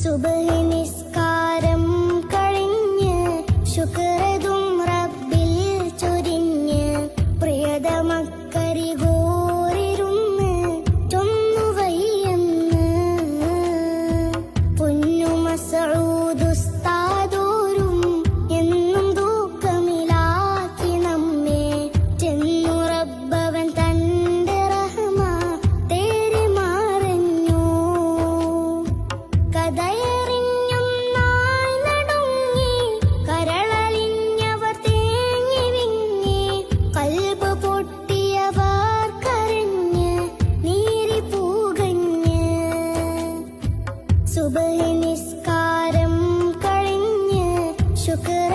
സുബ്ഹി നിസ്കാരം കഴിഞ്ഞ് ശുക്രതും റബ്ബിൽ ചൊരിഞ്ഞ് പ്രിയതമക്കരികോരിരുന്ന് ചൊന്നുവയ്യെന്ന് പൊന്നു മസ്ഊദ് ഉസ്താദോരും എന്നും ദുഃഖമിലാക്കി നമ്മെ ചെന്നു റബ്ബവൻ തന്റെ റഹ്മ തേരെ മറഞ്ഞു കഥയറിഞ്ഞും നാൾ നടുങ്ങി കരളലിഞ്ഞവർ തേങ്ങി വിങ്ങി കൽബ് പൊട്ടിയവർ കരഞ്ഞ് നീരി പൂകഞ്ഞ് സുബ്ഹി നിസ്കാരം കഴിഞ്ഞ് ശുക്ര